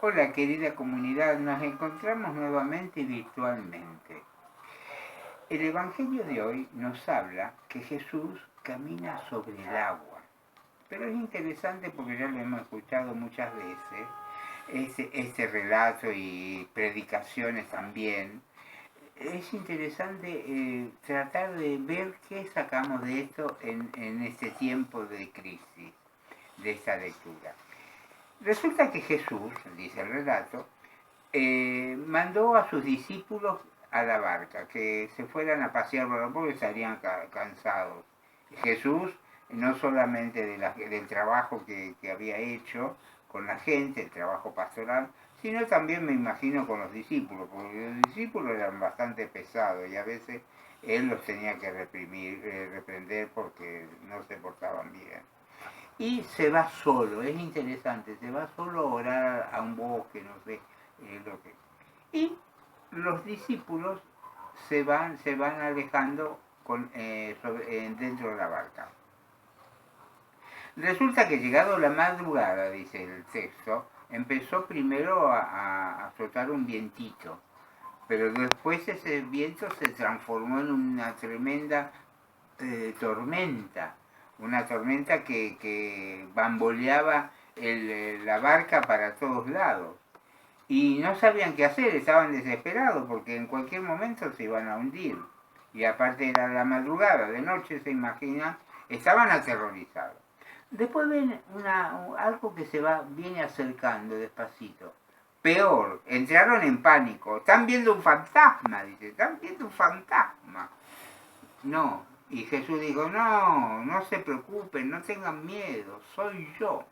Hola querida comunidad, nos encontramos nuevamente virtualmente. El Evangelio de hoy nos habla que Jesús camina sobre el agua. Pero es interesante porque ya lo hemos escuchado muchas veces, este relato y predicaciones también. Es interesante tratar de ver qué sacamos de esto en este tiempo de crisis, de esta lectura. Resulta que Jesús, dice el relato, mandó a sus discípulos a la barca, que se fueran a pasear por la porque estarían cansados. Jesús, no solamente del trabajo que había hecho con la gente, el trabajo pastoral, sino también me imagino con los discípulos, porque los discípulos eran bastante pesados y a veces él los tenía que reprender porque no se portaban bien. Y se va solo, es interesante, se va solo a orar a un bosque, no sé lo que. Y los discípulos se van alejando dentro de la barca. Resulta que llegado la madrugada, dice el texto, empezó primero a azotar un vientito, pero después ese viento se transformó en una tremenda tormenta, una tormenta que bamboleaba la barca para todos lados. Y no sabían qué hacer, estaban desesperados porque en cualquier momento se iban a hundir. Y aparte era la madrugada, de noche se imaginan, estaban aterrorizados. Después ven algo que viene acercando despacito. Peor, entraron en pánico. Están viendo un fantasma, dice, están viendo un fantasma. No, y Jesús dijo, no se preocupen, no tengan miedo, soy yo.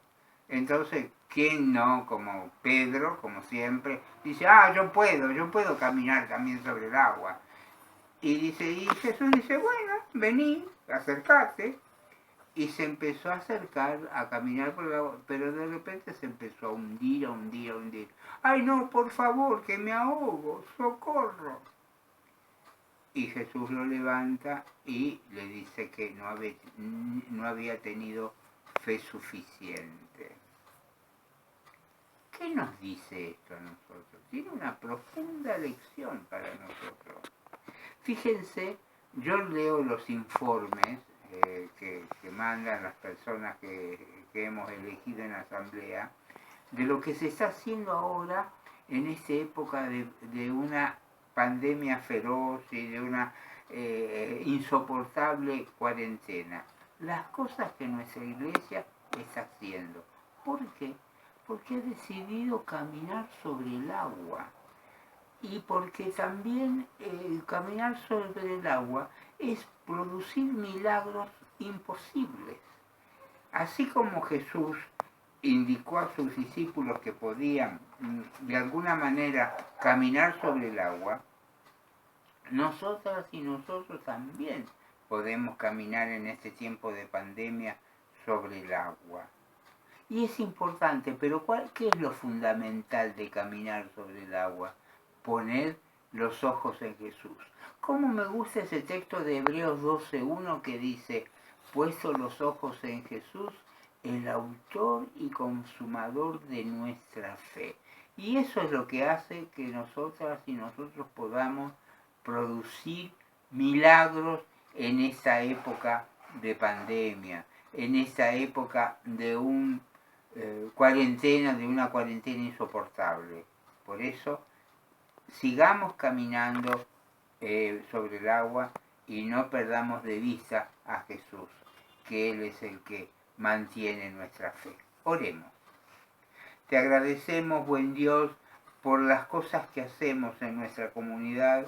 Entonces, ¿quién no? Como Pedro, como siempre, dice, yo puedo caminar también sobre el agua. Y Jesús dice, bueno, vení, acercate. Y se empezó a acercar, a caminar por el agua, pero de repente se empezó a hundir, a hundir, a hundir. Ay, no, por favor, que me ahogo, socorro. Y Jesús lo levanta y le dice que no había tenido fe suficiente. ¿Qué nos dice esto a nosotros? Tiene una profunda lección para nosotros. Fíjense, yo leo los informes que mandan las personas que hemos elegido en la asamblea de lo que se está haciendo ahora en esta época de una pandemia feroz y de una insoportable cuarentena. Las cosas que nuestra iglesia está haciendo. ¿Por qué? Porque ha decidido caminar sobre el agua. Y porque también caminar sobre el agua es producir milagros imposibles. Así como Jesús indicó a sus discípulos que podían de alguna manera caminar sobre el agua, nosotras y nosotros también podemos caminar en este tiempo de pandemia sobre el agua. Y es importante, pero ¿qué es lo fundamental de caminar sobre el agua? Poner los ojos en Jesús. ¿Cómo me gusta ese texto de Hebreos 12:1 que dice, puesto los ojos en Jesús, el autor y consumador de nuestra fe? Y eso es lo que hace que nosotras y nosotros podamos producir milagros en esta época de pandemia, en esta época de una cuarentena insoportable. Por eso, sigamos caminando sobre el agua y no perdamos de vista a Jesús, que Él es el que mantiene nuestra fe. Oremos. Te agradecemos, buen Dios, por las cosas que hacemos en nuestra comunidad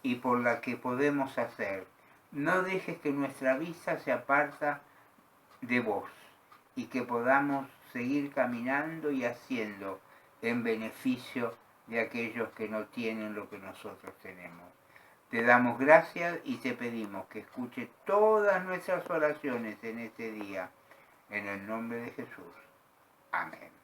y por las que podemos hacer. No dejes que nuestra vista se aparta de vos y que podamos seguir caminando y haciendo en beneficio de aquellos que no tienen lo que nosotros tenemos. Te damos gracias y te pedimos que escuche todas nuestras oraciones en este día. En el nombre de Jesús. Amén.